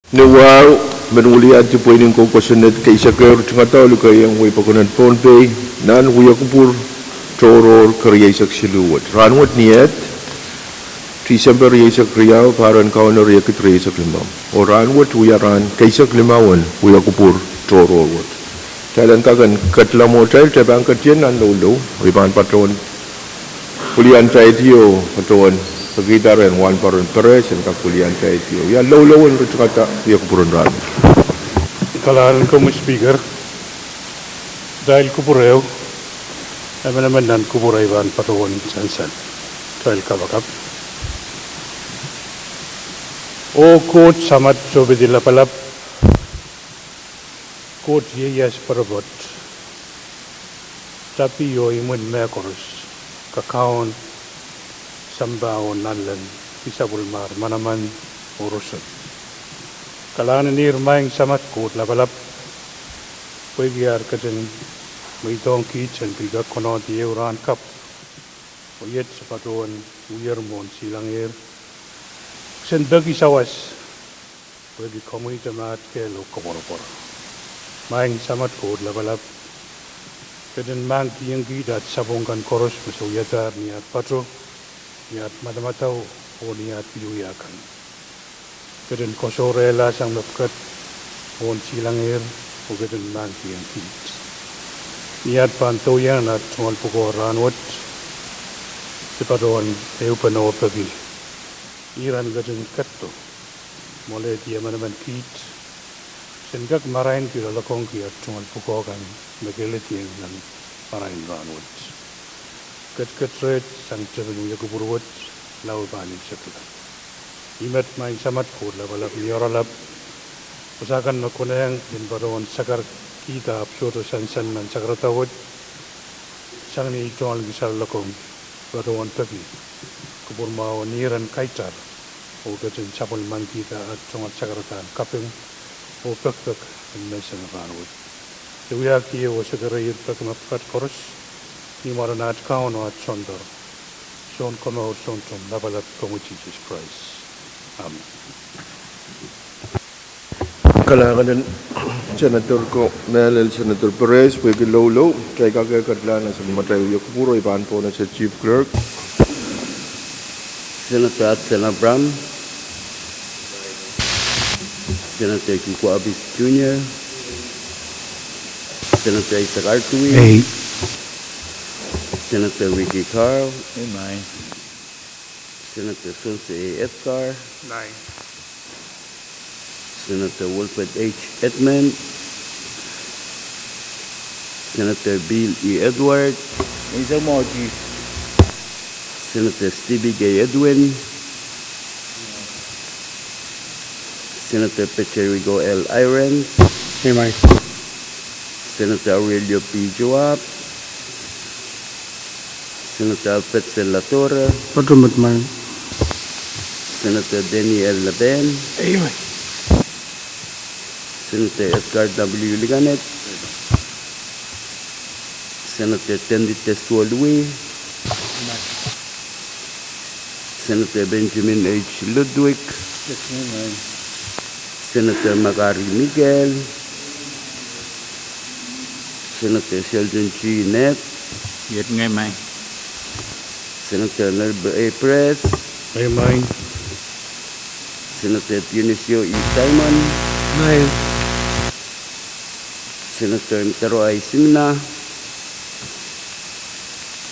Nawaw, manulian tu poinin ko kusunod kay isa kayo tungataw lukay ang way pakunan Pohnpei nan huya kupur toror karya isak siluwat. Ranwat niyat, December isak riyaw paran kaunar ya kitre isak limam. O ranwat huya ran kay isak limawan huya kupur toror wat. Kailan kagan katla motel tabang katyan nan lolo, wipan patron kulian tayo tiyo patron pagkitaran wan paron peres ang kakulian tayo tiyo. Ya lolo ang kata huya kupuran ran. Kalaran ko mo speaker dahil kupurew ay manamanan kupurayban patron sansan dahil kabakap o kot samat sobedila palap kot yeyas parabot tapi yo imun mekorus kakaon sambaon nalan isabulmar manaman urusot kalanan nirmaing samat kot lapalap pwegyar kajan may donkey and biga kono di euran kap oyet sapaton uyer mon silang er sendagi sawas pwegi komui jamat ke lo komoropor maing samat kod labalap keden mang kiyang gidat sabongkan koros masoyatar niat patro niat madamatau o niat piyuyakan keden kosorela sang lapkat on silang er o keden mang kiyang kit niat pantoyan at tumal pukoran wat sepadon eupano pagi iran gajen katto mole dia manaman kit sengak marahin kira lakong kiat tumal pukokan megelet yang nan marahin ranwat kat red sang cebenu ya kuburwat lau bani sepula imat main samat kur labalap nioralap usahakan makunayang din badon sakar kita absurdo sansan nan sakratawat sang ni tumal gisal lakong badon pagi kubur mau niran kaitar o gajen sapul man kita at tumal sakratan kapeng o pek mesan ranwat Dewiak dia wasagaray pek mapat koros ni maranat kaon at sondor son kono son tom labalap komo Jesus Christ. Amen. Kalangan Senator ko Melel Senator Perez pwede lolo kay kagakadlana sa matay huya kupuro ipan po na sa Chief Clerk Senator Atsel Abram, Senator Kiko Abis Jr., Senator Isaac Artui, Hey. Senator Ricky Carl, Amen. Senator Sunse A. Edgar, Nine. Senator Wilfred H. Edmund, Senator Bill E. Edward, Senator Stevie Gay Edwin, Senator Pecherigo L. Irons, Amen. Senator Aurelio P. Joab, Senator Alfred Torre, Patrumat man. Senator Denny L. Laben, Amen. Senator Edgar W. Liganet, Senator Tendi Testuo Louis, Senator Benjamin H. Ludwig, Senator Magari Miguel, Senator Sheldon G. Net, Yet ngay may. Senator Nelber A. Press, Amen. Senator Dionisio E. Simon, Nine. Senator Mitaro I. Simna,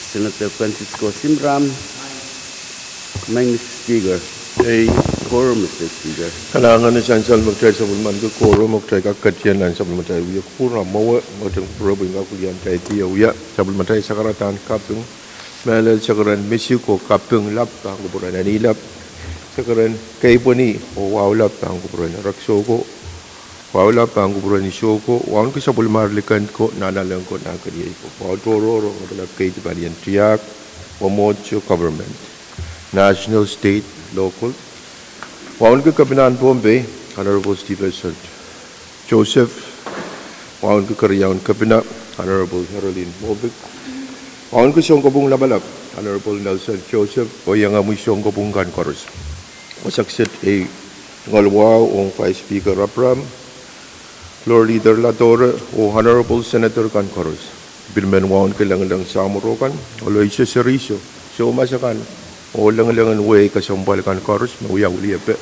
Senator Francisco Simram, Mr. Speaker. ay Quorum, Mr. Speaker. kalangan na sansal magtay sa bulman ko koro magtay kakatyan nan sa bulmatay huya kupura mawa magtang puro yung kakulian tayo tiyo huya sa bulmatay sakaratan kapeng Melel sakaran Mexico kapeng lap ang kupuran na nilap sakaran kay po ni o wawlap ang kupuran na raksoko wawlap ang kupuran ni Shoko wawan ko sa bulmarlikan ko nanalang ko na kaniyay ko wawtororo ang kay tibalian tiyak wamocho government national state local wawan ko kabinan Pohnpei Honorable Stephen Joseph wawan ko karyawan kabina Honorable Caroline Mobic wawan ko siyang kabung labalap Honorable Nelson Joseph o yung amoy siyang kabung kan koros wasaksit Ngalwao ong Vice Speaker Rapram, Floor Leader Latore, o Honorable Senator Kankoros. Bilmenwaon kailangan samurokan, oloy siya serisyo, siya umasakan, o langalangan way kasambal Kankoros, mauyaw liyape,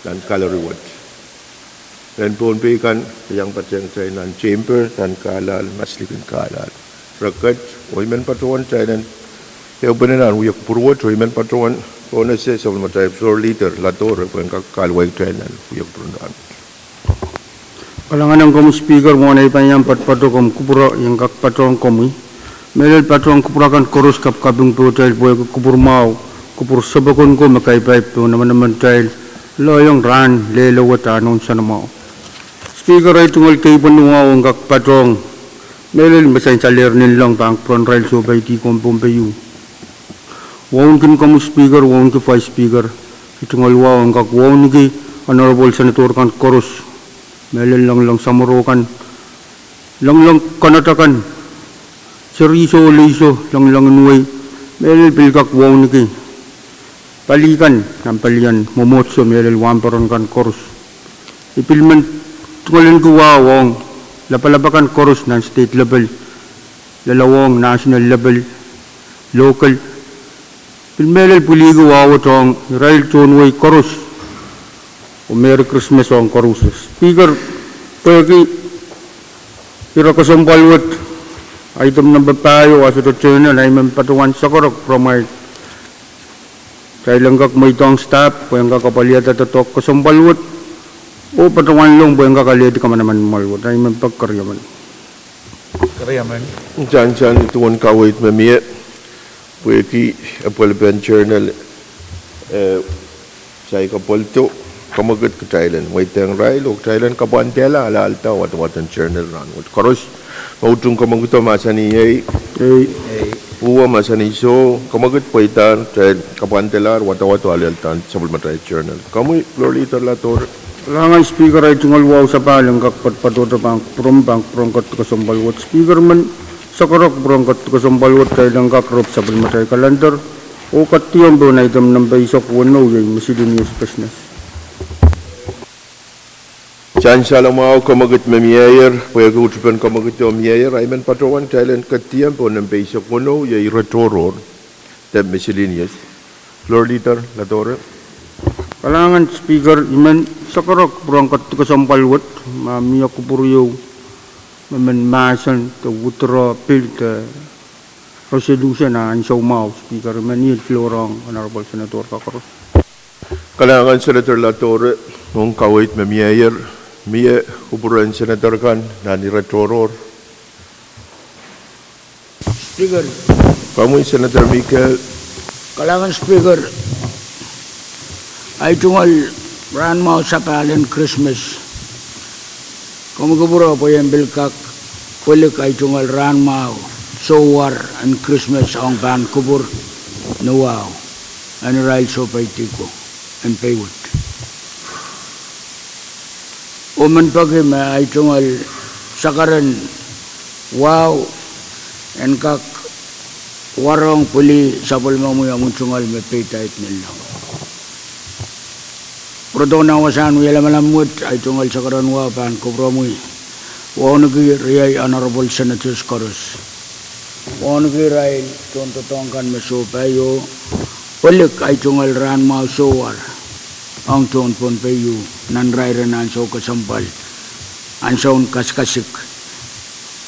dan kalariwat. Dan Pohnpei kan, yang patyang tayo ng chamber, dan kalal, maslikin kalal. Rakat, o imen patuan tayo ng, kaya bananan, uyak purwat, o imen patuan, o nasa sa mga tayo, Floor Leader Latore, o yung kakalway tayo ng, uyak purwat. Kalangan ng komu speaker mo na ipanyang patpato kom kupura yang kak patong komi. Melel patong kupurakan korus kap kabung hotel boy kupur mau kupur sabakon ko makai pipe to naman tail loyong ran lelo wata non sana mau. Speaker ay tungol kay panunga ang kak patong melel masay salir nilang bank pron rail so bay ti kom Pohnpei. Wawon kin komu speaker wawon ki vice speaker itungol wawon kak wawon ki honorable senator kan korus. Melel lang samurokan, lang kanatakan, seriso liso, lang nuay, melel pilkak wow niki, palikan, ng palian, momotso, melel wamparon kan korus. Ipilman, tungalin ko wawong, lapalabakan korus ng state level, lalawong national level, local, pilmelel puligo wawotong, rail tunway korus. O Merry Christmas ang karusos. Speaker, pagi, ira kasambalwat, item number payo, aso to channel, ay patuan sa korok, pramay. Kaya langgak mo itong staff, pweng kakapaliat at ito kasambalwat, o patuan lang, pweng kakaliat ka man naman malwat, ay pagkaryaman. Karyaman. Diyan, ituon kawait mamiya, pweki, apalban journal, sa ikapalto, kamagat ke Thailand, may tayang rail, o Thailand kapantela, ala-alta, wat-watan journal ran. Karos, mautung kamaguto masaniyay, uwa masaniso, kamagat paitan, kapantela, wat-wato ala-alta, sabal matay journal. Kamu, Floor Leader Latore. Langan speaker ay tungal wow sa palang kakpatpatoto pang prongkat kasambalwat. Speaker man sa karok prongkat kasambalwat tayo lang kakrop sabal matay kalandar, o katiyong doon ay item ng baysok wano, yung miscellaneous business. Diyan siya lang mga kamagat mamiyayer, pwede utupan kamagat yung mamiyayer, ay man patuan Thailand katiyang po ng basic kuno, yung retoror, the miscellaneous. Floor Leader Latore. Kalangan speaker, iman sa karok, prangkat kasampalwat, mamiyak kupuryo, maman masan, to withdraw bill, the resolution na ansaw mau, speaker, iman florang, Honorable Senator Kakaros. Kalangan Senator Latore, nung kawait mamiyayer, Mia kuburan Senator kan nani retoror. Speaker. Kamu Senator Michael. Kalangan Speaker. Ay tungal ran mau sa palen Christmas. Kamu kuburo po yung bilkak. Pulik ay tungal ran mau so war and Christmas ang pan kubur no wow. Ano rail so pay tiko and payward. Oman pagi may tungal sakaran wow and kak warong puli sabol mo yung tungal may pay tight nila. Proto na wasan wala malamut ay tungal sakaran wow pan kubro mo. Wow nagi riyay Honorable Senator Koros. Wow nagi ray tontong kan masupayo pulik ay tungal ran mau sowar. Ang tuon Pohnpei nanray rin ang so kasampal ang soon kaskasik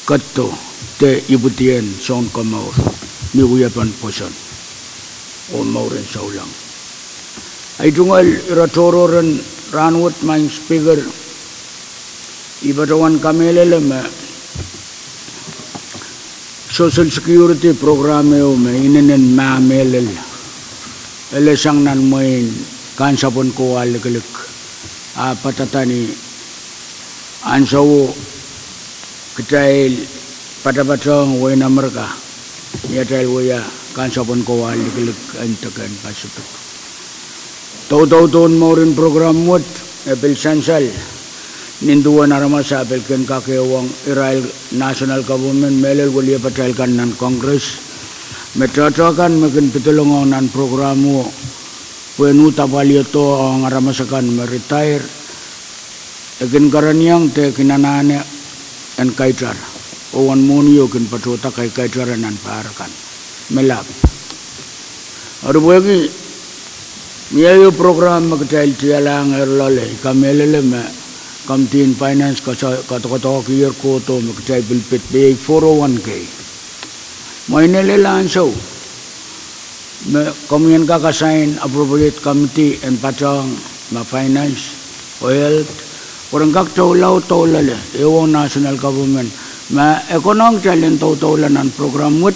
kato te ibutien soon kamaur ni uyapan poson o maurin sa ulang ay tungal iratoro rin ranwat maing speaker ibatawan kami leleme social security program may inenen mamelel elesang nan main kan sabon ko alikalik patatani ansawo kitail patabatong way na mereka ya tail waya kan sabon ko alikalik antakan pasupit tau ton maurin program mut epil sansal ninduan arama sa apel ken kakewang Israel national government melel wali patal kan nan congress metratakan makin pitulungan nan programu Puenu tabalio to ang aramasakan me-retire. Ekin karaniang te kinanane en kaitar. Owan munio kin patota kay kaitaran an parakan. Melap. Arbuagi miayo program magtail tialang erlole kamelele me kamtin finance kato kiyer ko to magtail bilpit be 401k. Mainele lan so Komian kakasain appropriate committee and patang ma finance o health orang kak taulau taulale ewo national government ma economic challenge taulanan program mut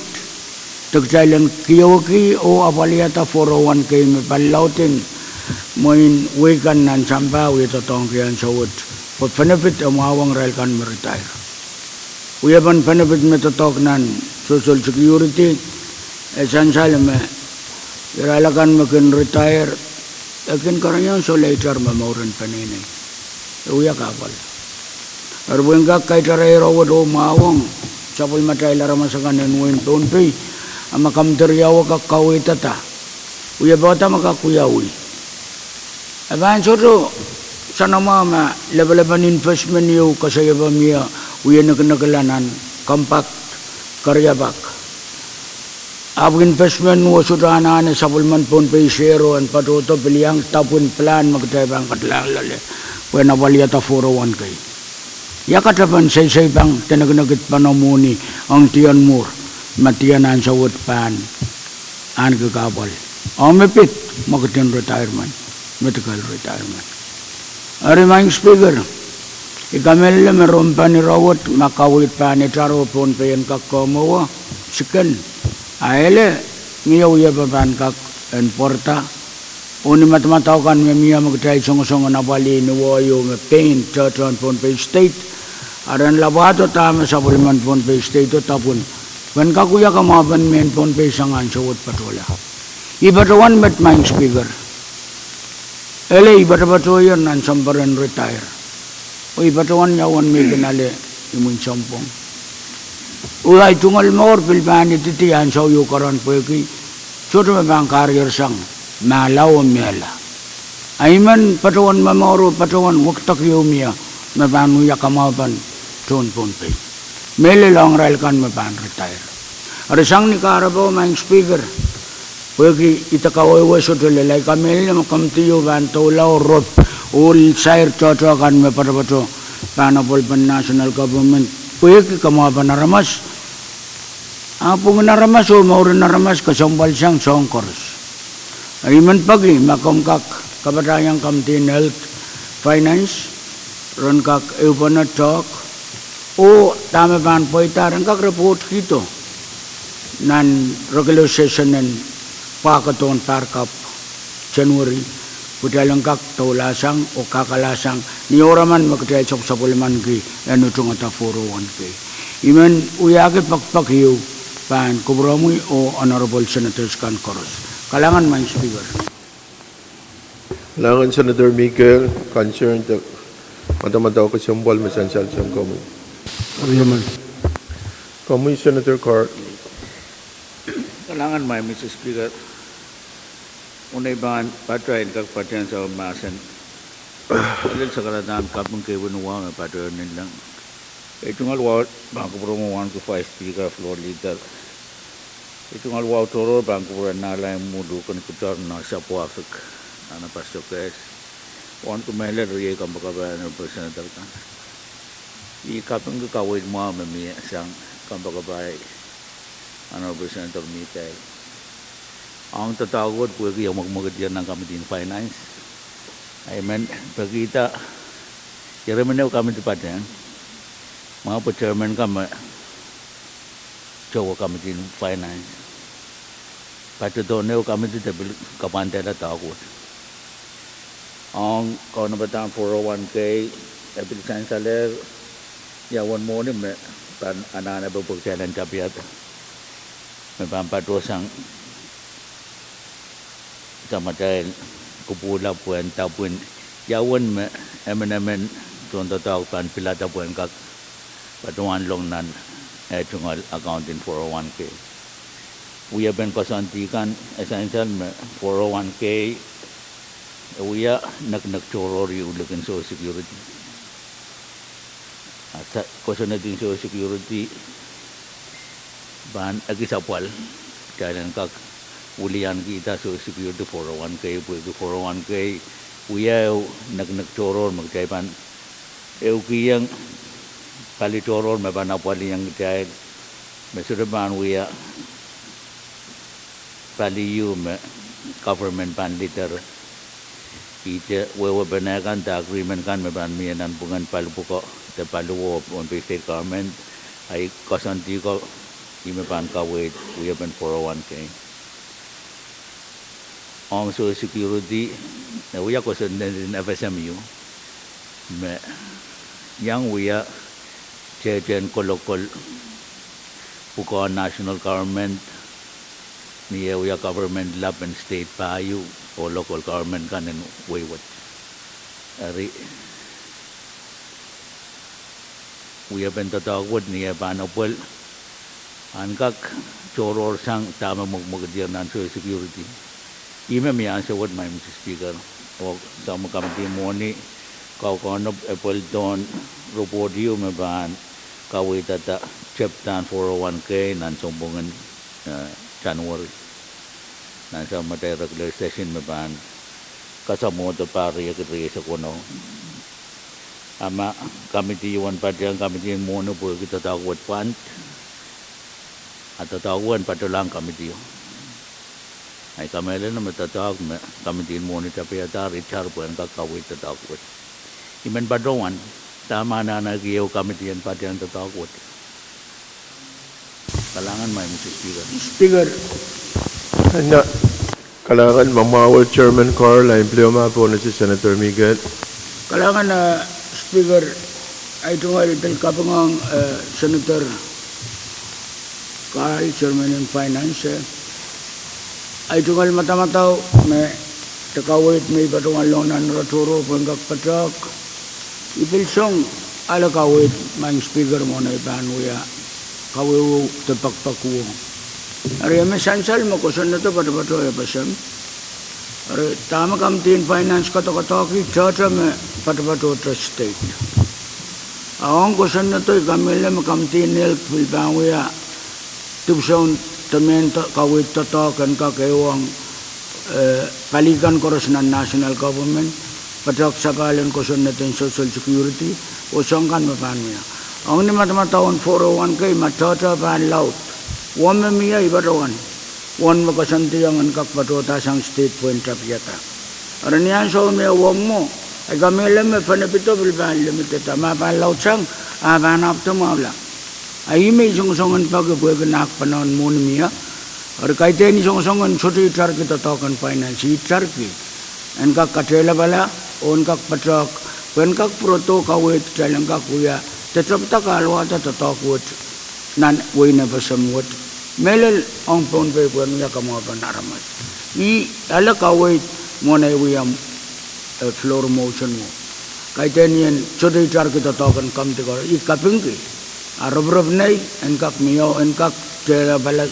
tek challenge kiyoki o apaliata 401k me palautin moin wekan nan sampa we totong kian sawut for benefit amawang rail kan retire we have benefit me totok nan social security essential me Iralakan makin retire, akin karanya so later mamauran panini. Uya kapal. Arbuengka kay taray rawad o maawang. Sapul matay laramasakan enuin Pohnpei. Amakam teriyawa kakawi tata. Uya bata makakuyawi. Aban soto sana mama level-level investment yu kasayaba miya uya nakanakalanan compact karyabak. Ab investment wo sudah anak sabulman Pohnpei share and patuto biliang tapun plan magtayang katlalale when awaliata 401k. Ya katapan say bang tinagnagit panamuni ang tiyan mur matiyanan sa wood pan an gagabal. Ang mepit magtin retirement medical retirement. Arimang speaker ikamel meron pa ni rawat makawit pa ni taro Pohnpei ang kakomawa sikan. Aele miya uya baban kak en porta uni matmataw kan miya magtay song na bali ni wayo me paint churton Pohnpei state aran labato tama sa bulman Pohnpei state to tapun when kakuya kamaban men Pohnpei sangan sawot patola ibatawan met mind speaker ele ibatabato yon nan samparan retire o ibatawan yawan me ganale imun sampong Ulay tungal mor pilbani titian sa uyo karon pweki sudo mabang karir sang malaw mela ayman patawan mamoro patawan waktak yumia mabanu yakamaban ton Pohnpei mele long rail kan maban retire arisang ni karabo mang speaker pweki itakawoy sudo lelay kamel na makamtiyo ban tolaw rot ul sair chocho kan maparabato panapol pan national government Pwede kamaban naramas. Apo naramas o maurin naramas kasambal siyang songkors. Ayman pagi makamkak kabatayang kamtin health finance ron kak eupanat talk o tama ban po itarang kak report kito nan regular session ng pakaton parkap January Pudalang kak taulasang o kakalasang ni oraman magkatay sa pulman ki ano itong ata 401k. Iman uyagi pakpakiyo pan kubramoy o Honorable Senators kan Koros. Kalangan man speaker. Kalangan Senator Miguel, concerned mata-mata ko siyambal masansal siyang komoy. Yaman. Komoy Senator Carr. Kalangan may Mr. Speaker. Unay ban patrain kag patian sa masan. Alil sa karatan kapung kay bunuwa ng patrain nilang. Itong alwa bangko promowan ko 5 speaker floor leader. Itong alwa toro bangko pro nalay mudu kan kutar na sa puafik. Ana pasok kes. Wan ko meler riye kam bakaban representative kan. I kapung ko kawid mo mami sang kam bakabay. Ana representative ni kay. Ang tatawag po yung magmagadian ng Committee on Finance. I mean, pagkita, kiraman na kami dapat yan. Mga po chairman kami, Chowa Committee on Finance. Pati doon na kami dito, kapantay na tawag. Ang kauna ba tayong 401k, epilisan saler, yawan mo ni may anana ba po siya ng kapiyat. May pampatosang sama dahil kupula puan tapun yawan me emen contoh tahu pan pilata puan kak patuan long nan tungal accounting 401k. We have been kasantikan essential me 401k uya nagtoror yung ulakan social security. At kosa natin social security ban agisapwal kailan kak ulian kita social security 401k pwede 401k uya nagtoror magkaipan kiyang palitoror mabanapwal yang kaya mesuraban uya paliyu government ban liter ite wewe benakan ta agreement kan meban mianan bungan palupuko te paluwo on state government ay kasanti ko imeban ka we have been 401k social security we are kosan in FSMU me yang we are chechen kolokol puko national government niya we are government lab and state payu o local government kan in wayward ari we have been tatawag niya panapwal angkak choror sang tama magmagadiyan ng social security ime mi answer what my Mr. Speaker o sa makamati mo ni kaukonob apple don report you me ban kawit tata chaptan 401k nan sombongan January nasa matay regular session me ban kasamo to pari kri sa kuno ama committee one padang committee mo no po kita tawag pan at tatawan patulang committee ay kamela na matatawag committee mo ni tapiata Richard po ang kakawit tatawag iman padrowan tama na nagiyaw committee yan pati ang tatawag kalangan may Mr. Speaker Speaker, Na kailangan mamawal Chairman Carl ay empleyoma po na si Senator Miguel. kailangan na Speaker ay tungal ital kapangang Senator Carl, Chairman in Finance, ay tungal matamataw may takawit may patungal lonan raturo panggak patrak ipilsong ala kawit mang Speaker mo na ipanuya kawiw tapakpakuwo ari may sansal mo kusan na to patapato ay pasam ari tama kamtin finance kato-katoki chacha may patapato trust state awang kusan na to ikamila makamtin help pilpanguya tubsaw tamen kawit tatakan kakaiwang palikan koros ng national government patak sakalan kusan natin social security o sangkan mapanuya ang ni matamataon 401k matata pan laut wame miya ibarawan wan makasanti ang angkak patota sang state point tapyata aranian so me wam mo ay gamela me panapito bilban limit tama pan laut sang abanap to mawla ay may song-songan pagbuhay nak panon mo niya or kahit ni song-songan छोटे इटार की तताकन finance इटार की इनका कटेला वाला उनका पटक उनका प्रोतो का वो चलंगा कुया tetap tak alwa ta tatakut nan way na basamwat melel ang Pohnpei ko niya kamo banaramat I ala kawait mo na wiyam floor motion mo kahit yan chodoy char kita takan kam tikar I kapingki arab nay enkak miyo enkak tela balat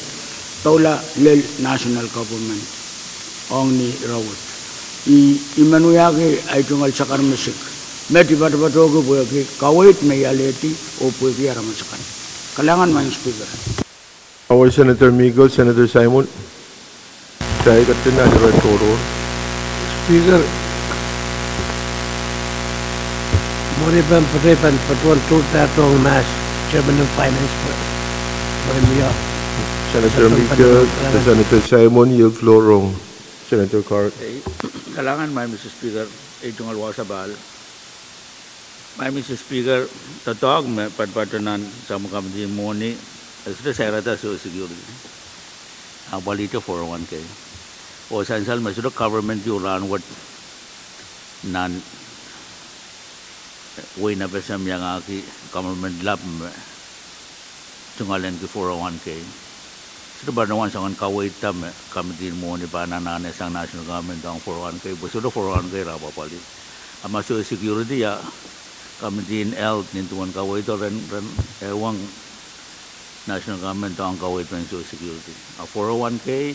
taula lel national government ang ni rawat I imanuyaki ay tungal sakar musik Meti bato ko po ki kawit may aleti o po ki aramasakan. Kailangan may speaker. Our Senator Miguel, Senator Simon. Kaya katin na ni Toro. Speaker, Moriban Parepan Patuan Tatong Mas, Chairman of Finance for Manmia. Senator Miguel, Senator Simon, yield floor wrong. Senator Carl. Kailangan may Mr. Speaker itong alwa sa bahal. May Mr. Speaker, tatawag may patpatanan sa mga kamiti mo ni Asra Sairata Social Security. Ang balito 401k. O sansal masuro government yung ranwat nan way na pesam yang aki government lab tungalan ki 401k. Sino ba naman sa kawait tam kamiti mo ni panananes ang national government ang 401k. Busuro 401k rapa pali. Ang Social Security ya Committee in health nintuan kawait o ren ewang national government ang kawait ng Social Security. A 401k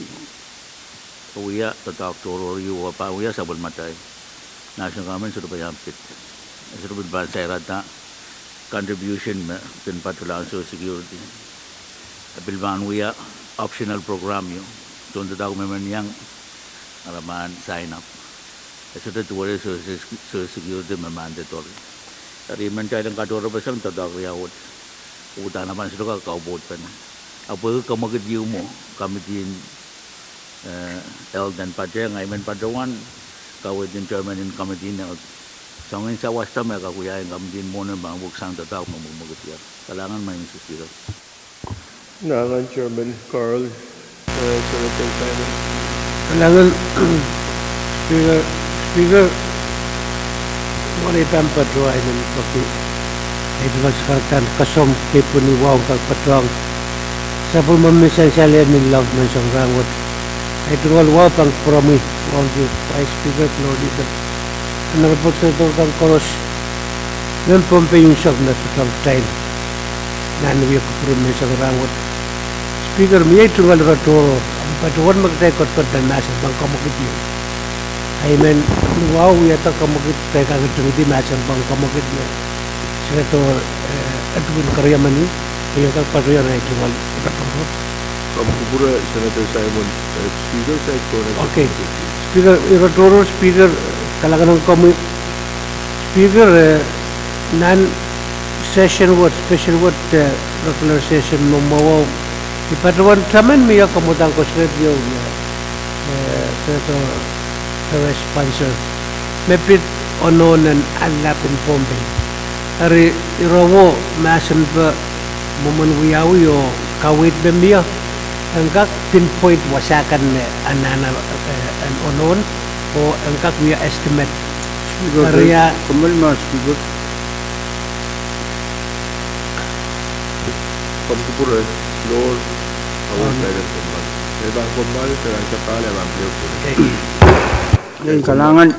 uya tatak toro yu pa uya sabol matay. national government sudah bayampit. Sudah berbahasa rata contribution dan patulang social security. Bilban wiya optional program yo. Tunto daw memang yang alaman sign up. Sudah tuwa social security mandatory. Dari mencari kador besar tadak yawut. Udah naman sudah kau buat pen. Apa kamu kerja mo kami din el dan pada ngai men padawan kau din German in kami din sangin sa wasta mereka kuya yang kami din mo na bang buksang tadak mo kerja. Kalangan main sesuatu. Nangan Chairman Carl, Senator Simon. Kailangan speaker wala pang patuwa ng pati ito magsakartan kasom kipo ni Wong kagpatuang sa pumamisan siya liyan lang ng siyang rangot ito wala pang promi Wong di Vice Speaker Claudia ang report sa ito kang koros ng Pohnpei yung siyang natutang time nanuwi ko promi siyang rangot Speaker miya ito wala raturo ang patuwan magtaikot pa na nasa bang kamukit yun Amen. Wow, yata kamukit tayo kagad di macam bang kamukit na Senator Edwin Karyamani yung kagpatuyan na ito wala raturo Kampura Senator Simon, Speaker sa ito na. Okay. Speaker, Iratoro, Speaker, talaga ng Speaker, non-session what, special what, regular session mo mawaw. Ipatuwan taman miya kamutang ko sa yung Senator sponsor. Mepit ononan alapin Pohnpei. Ari irawo masan ba mumanwiyaw yo kawit ba miya. Engkak pinpoint wasakan anana an onon o engkak we estimate area Kembali mas Speaker. Kampura, floor, awal kailan kumbal. Ibang kumbal, terang kapal, ibang beliau. Yang kalangan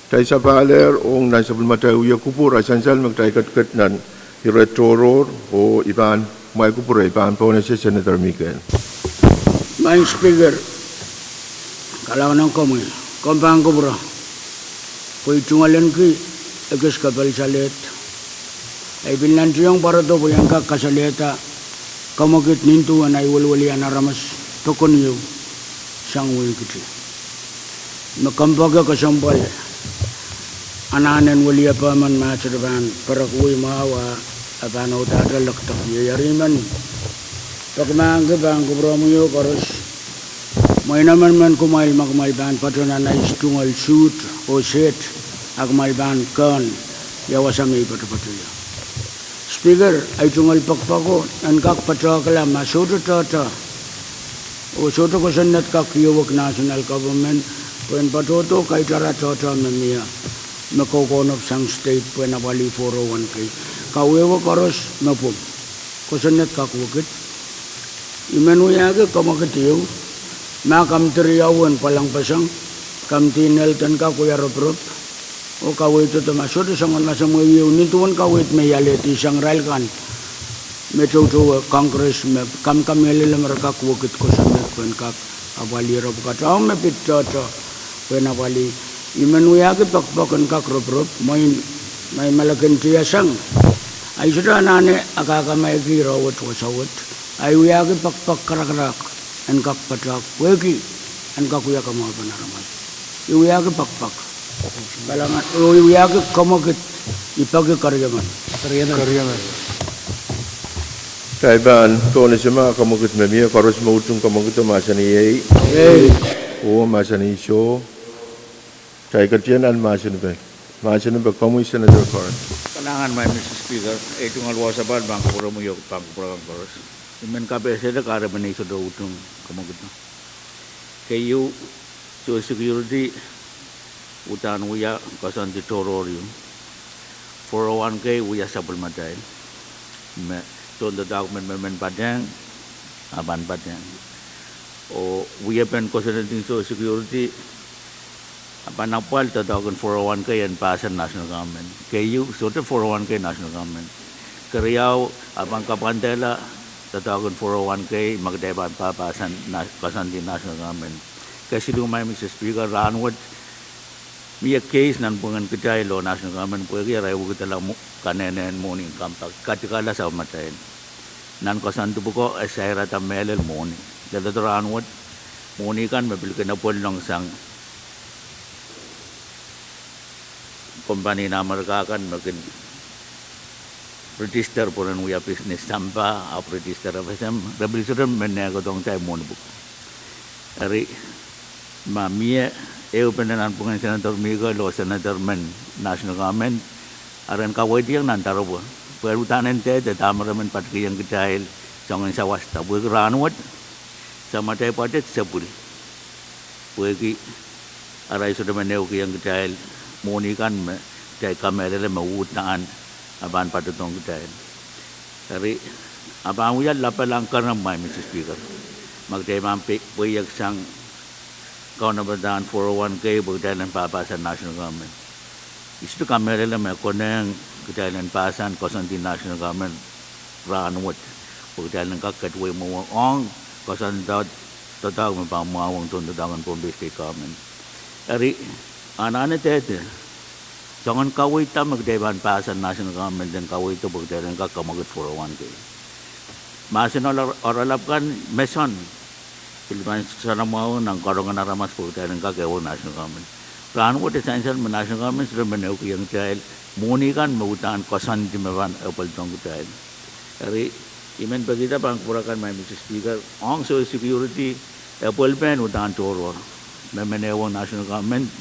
tay sa paler ong nasa bulmatay uya kupur asansal magtay kat nan hiretoror o iban may kupur iban po na si Senator Miguel. Maing Speaker, kalawan ng komoy, kompang ko bro, kung itungalan ki, agos kapal salit, ay bilan tiyong para to po yung kakasalita, kamakit nintuan ay walwalian na ramas, tokon yu, sang uwi kiti. Makampaga kasampal, ananan wali apa man macerban, para kuwi mawa, apa na utata laktak yariman. Pagmangga bang kubro mo yo koros, may naman man kumail ban patrona na istungal shoot o set, agmail ban kan, yawasami patapatuya. Speaker, ay tungal pakpako, ang kakpatrakala, masoto tata, o soto ko sanat kakiyawak national government, puen patoto kay taratata mamiya, makokonop sang state puen abali 401k, kawewa koros mapum, ko sanat kakwakit, imanuyaga kamakatiyo, makam teriyawan palang pasang, kam tineltan ka kuya rup o kawit ito masoto sangon masamuyo, nituan kawit may yaleti sang railkan, metro to Congress, kam yalilam rakakwakit ko sa metpun kak, abali rup kata, me pitata, puen abali, imanuyaga pakpakan kak rup, may malaking tiyasang, ay sudah nane akakamay kirawat ko sawat, ay uyagi pakpak karak an kak patak weki an kakuya kama panaraman uyagi pakpak balangan uyagi kamakit ipagi karyaman Kaiban po na siya mga kamukit mamiya koros mautong kamukit masa ni Yei o masa ni Isyo kay katiyan an masa ni kamu Senator Corin. Kanangan may Mr. Speaker, ito nga luwasaban bang kapura mo yung pangkapurakan koros. Iman kape seda kare bani sudah utang kamu gitu. Kayu so security utan uya kasan di tororium 401k uya sabul matai. Me tondo document men padang aban padang. O uya pen kasan di so security aban apal ta document 401k and pasan national government. Kayu so 401k national government. Keriau abang kapandela tatawagan 401k magdeban papasan kasan di national government kasi lumay Mr. Speaker ranwat miya case nan pungan kejay lo national government pwede rayo kita lang kanenen morning kampak katikala sa matayin nan kasan tu buko esayra ta melel morning dala to ranwat morning kan mabilikan na pol ng sang company na markakan makin register puran uya business sampa ap register apesam register menne ko tong tay mon book ari mamie penanan pungan Senator Miguel lo Senator men national government aran kawai diang nantaro bo perutanen te tamaramen patki yang kecil jangan sawasta bu ranwat sama tay padet sepul puegi arai sudah meneu ki yang kecil moni kan tay kamera le mawutan aban patutong kitahin. Dari abang uyan lapalang karang may Mr. Speaker. Magdaymampik buyak sang kaunabadaan 401k bugdayan ng papasan national government. Isto kamera lang may koneng kitahin ng pasan kasan di national government ranwat. Bugdayan ng kakatway mo ang kasan tatawag mo pa mawang tundadangan Pohnpei State Government. Dari anane tete. Jangan kawai ta magdeban pasan national government dan kawai itu bugdayan ka kamagot 401k. Masin oralap kan meson. Pilihan sana mau nang korongan aramas bugdayan ka kewo national government. Plan what essential national government sudah meneu yang child muni kan mautan kosan jimawan apal tong child. Dari imen bagita bang purakan may Mr. Speaker ang so security apal pen utan toro. Meneu national government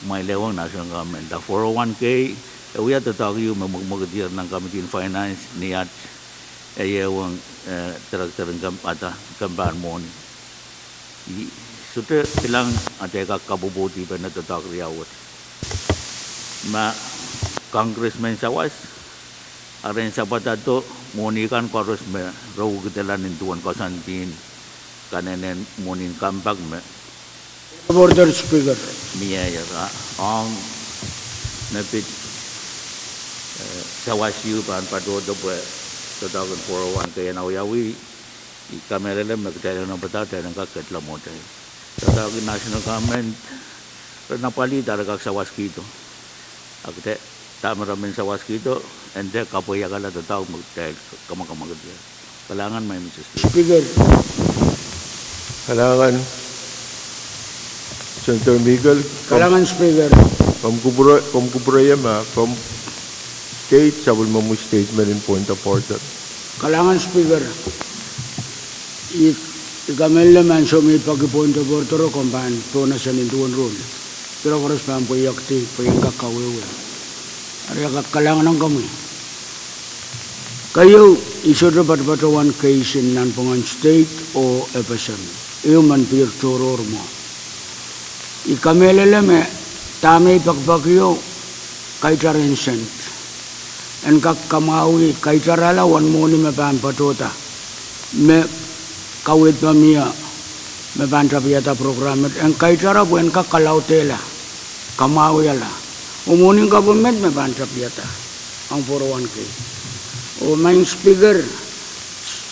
may lewang national government. The 401k, we have to talk you magmagadir ng Committee on Finance niyat ayawang traktor ng kampan mo ni. Sute silang ateka kabubuti pa na tatak riyawat. Ma congressman sawas, aren sa patato, munikan koros me, raw kitalan ng tuwan kasantin, kanenen munin kampak me. Order, Speaker. Mia on napit sa wasiu pan pado do po 2041 kaya na yawi I kamera le magtayo ng batata ng kakatla mo tayo. Sa national government na pali talaga sa waskito. Akte tama ramen sa waskito and then kapoya kala tao magtayo kamakamagat yan. Kailangan may Mr. Speaker. Kailangan Senator Miguel, Kailangan Speaker. kumkubraya ma, state, sabol mo statement in point of order. Kailangan Speaker. Ikamel naman so may pag-point of order kung paano ito na sa nintuan rule. Pero koros pa ang puyakti, puyakakawewe. Ariya kailangan ng kami. Kayo, isudo one case in Nanpungan State o FSM. Iyo man pirturor mo. Ikamel naman, tamay pagpagyo, kay Tarinsent. En kakamawi, kay Tarala, wan mo ni mapan patota. Me kawit mamia, mapan tapiyata programmet. En kay Tara, buen kakalautela, kamawi ala. Umuning government, mapan tapiyata. Ang 401k. O main Speaker,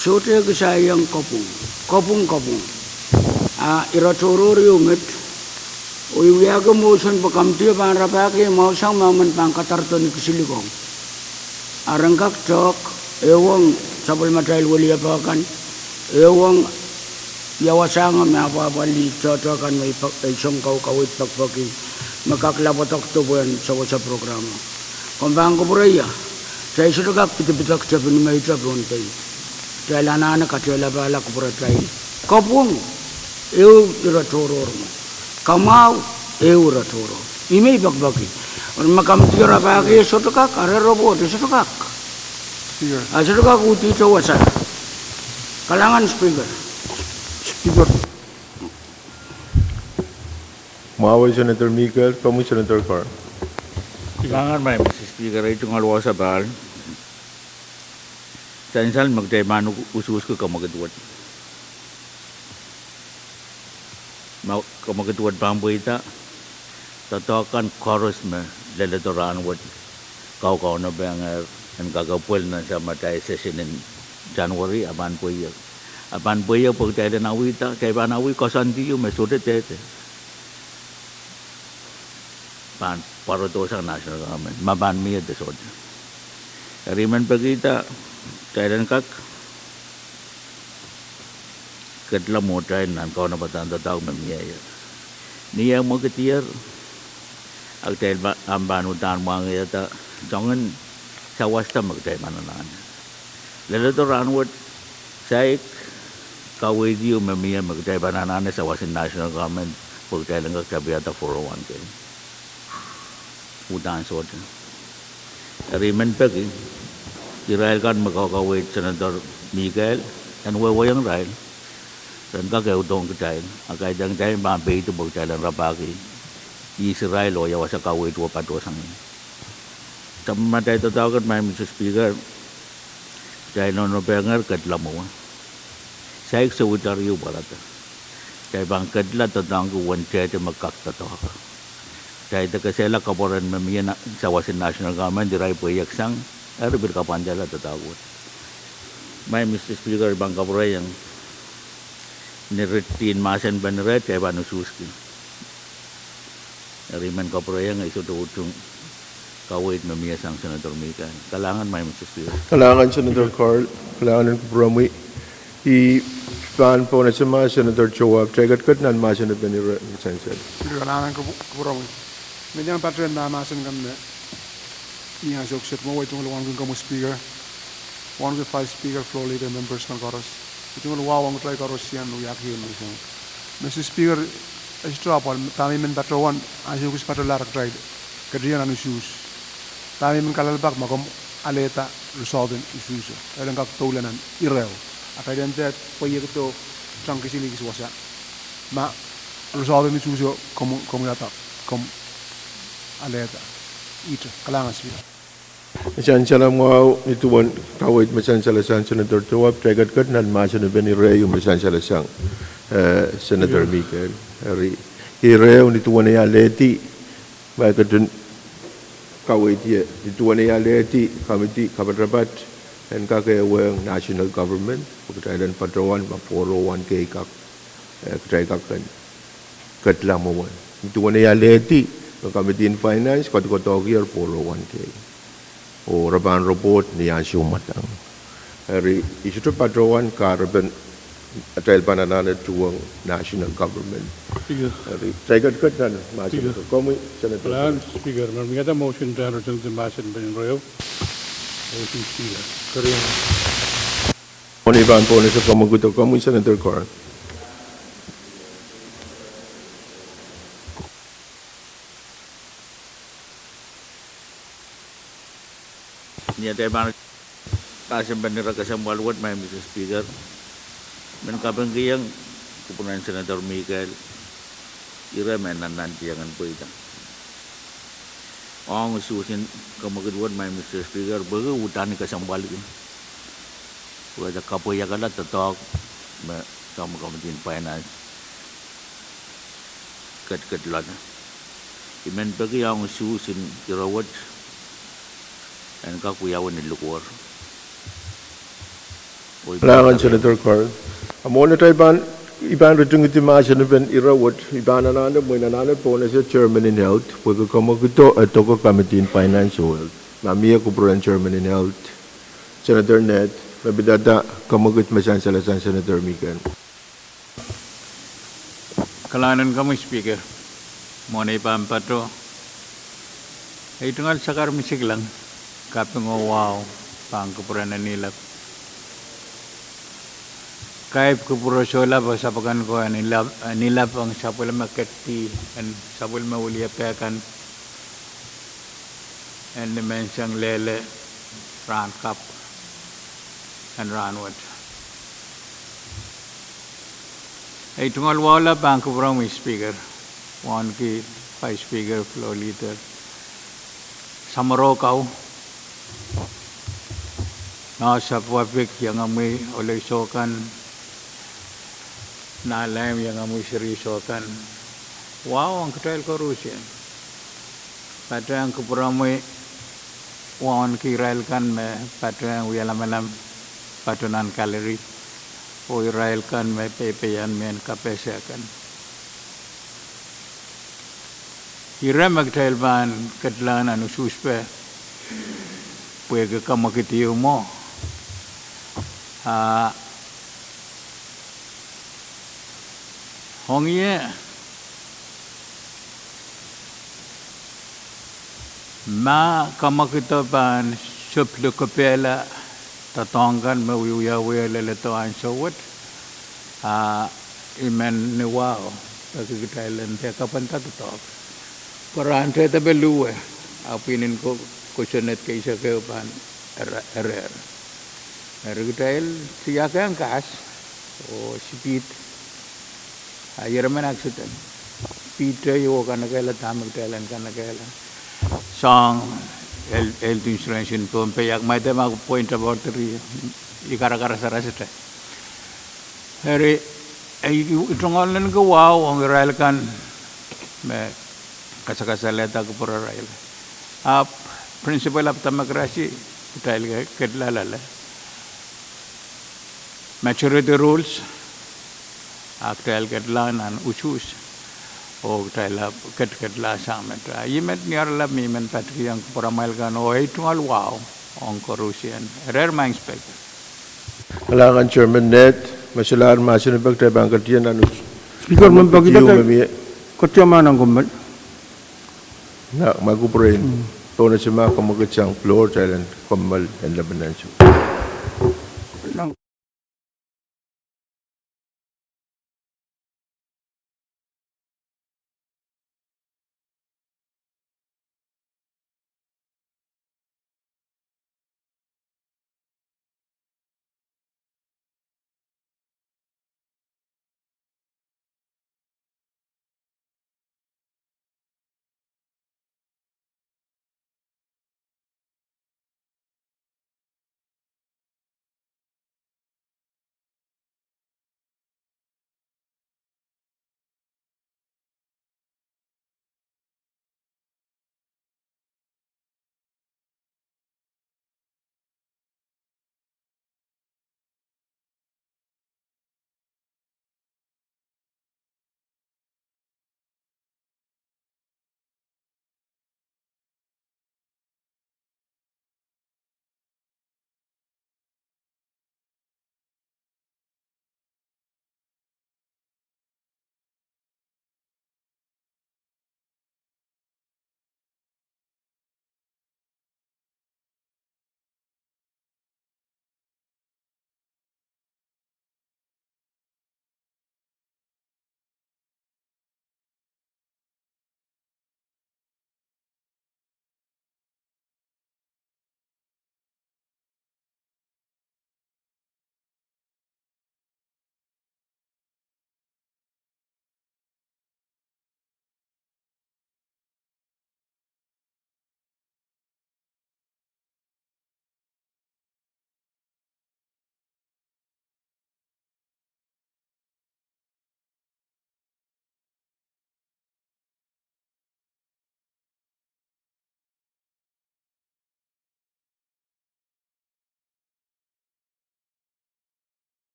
sote kasayang kopung. Iraturor yumit, uiwiaga motion pakamtiyo para pake mausang maman pangkatarto ni kisilikong. Arangkak cok, ewang sabal matail wali apakan, ewang yawasanga may apapali cocokan may isang kawit pakpaki, makaklapatok to buwan sa programa. Kumbang ko puraya, sa isudagak pitipitak sa pinimay sa Pohnpei. Kaya lanana katila bala ko puratay. Kopung, iraturor mo. Kamau euratoro. Ime bagbagi. Makamtira bagi sotokak arero di sotokak. Sotokak uti cawasa. Kalangan Speaker. Speaker. Maway Senator Miguel, kamu Senator Carl. Kailangan may Mr. Speaker itu ngalawa sa bal. Tansal magtay manu usus ko kamagatuat. Kamagatuat Pohnpei ita tatakan chorus me lelatoran wat kau na banger and gagapul na sa matay session in January aban puya pag tayo na awita kay banawi kasantiyo may sudet tete pan para to sa national government maban miya de sod riman pagita tayo kak kadla mo tayo nan kau na batang tataw mamiyaya niya mo katiyer ang tayo ang banutan mga yata jangan sa wasta magtayo mananan lalo to ranwat sa kaway diyo mamiya magtayo mananan sa wasin national government pag tayo lang kakabiyata 401k utan sot riman pagi Israel kan magkakaway Senator Miguel and wawayang Israel dan kagay utong kitayin agay dang tayo mabay ito pag tayo lang rapaki Israel o yawa sa kaway ito patosang tama tayo tatawagan may Mr. Speaker tayo no pengar kadla mo sa sekretary barata tayo bang kadla tatang ko wanted magkaktato tayo kasela kaporan mamiya sa wasin national government diray po yaksang arbir kapanjala tatawag may Mr. Speaker bang kaporayang niritin masan banret kay banususki riman kaporayang iso tutong kawit mamiya sang Senator Miguel kalangan may Mr. Speaker Kailangan Senator Carl, kailangan ng kubrami. Pan po na sa mga Senator Chowab, tsagat nan masan na benire sensen. Kailangan ko puro mo. Medyo ang patron na masan kami. Iya jokset mo wait tunggu kamu Speaker. One of the 5 Speaker floor leader members ng koros. Ito ng wawang try koros yan uyak yun. Mr. Speaker, ay drop on tami men patron ay kus patron larak try. Kadriyan anu issues. Tami men kalalbak magom aleta resolve issues. Kailan kakatulanan irew. Akay din that payag ito chunky siligis wasa. Ma resolve issues como yata como aleta. Ito kalangan Speaker. Masan sala mo ituan kawit masan sala sang Senator Chowab, tsagat nan masan na benire yung masan sala sang Senator Miguel. Hari Ireo ni tuan ya leti baik kedun kawai dia ni tuan ya leti komiti kabatrabat dan kakek weng national government kemudian patrawan maporowan ke kak kedai kakan ketlamuan ni tuan ya leti komiti finance kota gear porowan ke o raban robot ni asyum matang hari isu patrawan karban atal pananana tuang national government. Saya katakan masih kami senator. Plan speaker, mengata motion dan rejang jemasan penroyo. Motion speaker. Kering. Oni ban pon itu kamu kita kamu senator koran. Ni ada mana kasih bendera kasih maluat main Mr. Speaker. Menkapeng yang kepunan Senator Miguel ira menan nanti jangan poida. Orang ususin kamu kedua main Mr. Speaker baru hutan ke sambal ini. Wajah kapo ya kala tetok sama komite finance ket lana. Imen bagi yang ususin kirawat dan kaku yawan di luar. Langan senator koran. Amona taiban iban retung itu masih ben irawat iban anak mui anak pun as chairman in health pukul kamu kita atau committee in financial mami aku peran chairman in health senator net mabidata kamu kita macam salah senator Mikan. Kalanan kamu speaker, monai pampato. Itu ngal sakar misik lang, kapeng wow pang kepuranan nilap. Kaip kupuro sola ba sapakan ko nilap ang sapul maketi and sapul maulia pekan and mensang lele ran cup and ranward. Ay tungal wala bang kupuro mi speaker one ki five speaker flow leader samaro kau na sa wapik yang amoy olay sokan nalam yang kamu seriusokan. Wow, ang ketail korupsi. Pada yang keperamai, wan kirail kan me pada yang wialam patunan kalori, o irail kan me pepean men kapesa kan. Kira magtail ban ketlan anu suspe, puega kamakitiyo mo. Hong ye ma kama kita ban suplu kapela tatongkan mawiya le to an sowat imen ni wow bagi kita ilan te kapan ta tok peran te ta belu apinin ko kusionet ke isa ke ban kita il siyakan kas o sipit Ayaraman accident. Peter, you can get a time of tell and can get a song, health insurance in Pohnpei. My demo point about the Icarakara Sarasita. Harry, you don't only go wow on the rail can Kasakasaleta Kupura rail. Up principle of democracy, get la. Maturity rules. Aktual ketlan an usus o tela ketla samet imet niarla mimen patri yang peramal kan o itu al wow on corruption rare mind specter Langan chairman net masalah masih nampak terbang kerjaan anu Speaker membagi kita kerja mana gombal? nak magu brain tona cuma kamu kecang floor jalan kamal dan lebanan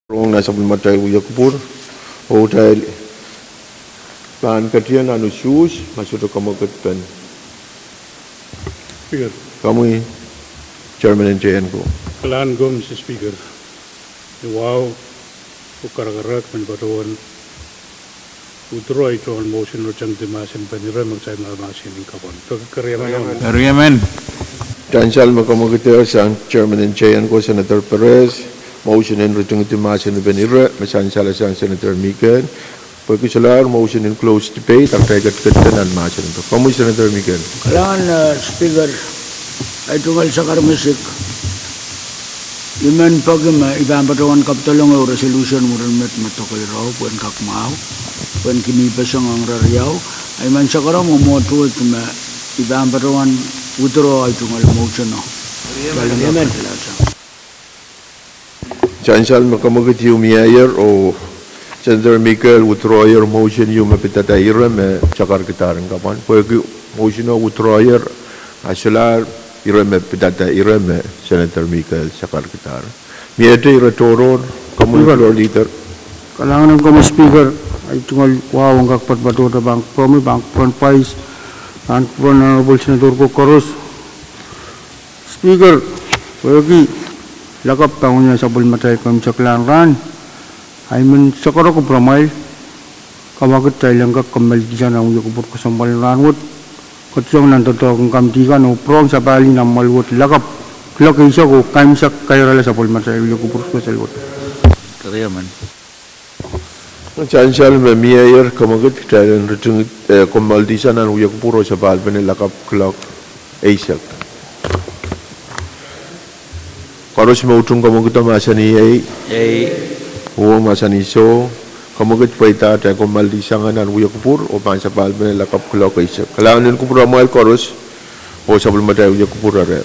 Rong na sabun matay uya kupur. Hotel pan katian anu shoes masuk ke kamu pen. Speaker. Kami Chairman and JN ko. Kalaan ko, Mr. Speaker. Wow, ukara-karak manibatuan. Withdraw ito ang motion o siyang dimasin pa nila magsayang masin ng kapon. Kariyaman. Tansal makamagiter sa Chairman and JN ko, Senator Perez. Motion in return to masin ni Benira. Masansala sa Senator Miken. Pagkusalar, motion in close debate. Ang tagat-katanan masin ito. Kamu Senator Miken? Kailangan, Speaker, ay tunggal sa karamisik. Iman pag ibang patawan kaptalong o resolution mo rin matokal raw, puan kakmaaw, puan kinipasang ang raryaw, ay man sa karang umoto at ibang patawan utro ay tunggal motion no. Amen. Chansal makamagit yung mayor o Senator Mikel withdrawer motion yung mapitatayira me chakar kitaran kapan. Pwede motion o withdrawer asalar ireme pidata ireme Senator Michael Sakar Kitar. Miete iratoron kamu floor leader. Kalangan ng Kamu Speaker ay tunggal wawang kakpat bato na Bank Promi, Bank Pohnpei, and Honorable Senator Koros. Speaker, pagi lakap tahunnya sabul matay kami sa Klanran. Ay man sakara ko pramay kamagat tayo lang kamal diyan ang yakupur kasambal ranwot. Katsong nantotong kamtikan o prong sa bali ng malwot lakap. Klak isa ko kaimsak kairala sa pulmat sa yakupur kasalwot. Kariyaman. Chansal me mayor kamagat tayo return komaldisan ang yakupuro sa bali ni lakap klak aisak. Karos mautong kamagat masani ay o masani so kamugat pa ita tayo kung maldisangan ng uyakupur o pang sa palba nila kapkulaw kayo siya. Kailangan ko pura mo koros o sa bulma tayo uyakupur are.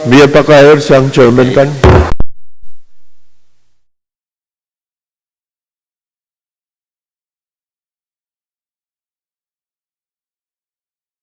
Miya pa kayo sang chairman kan?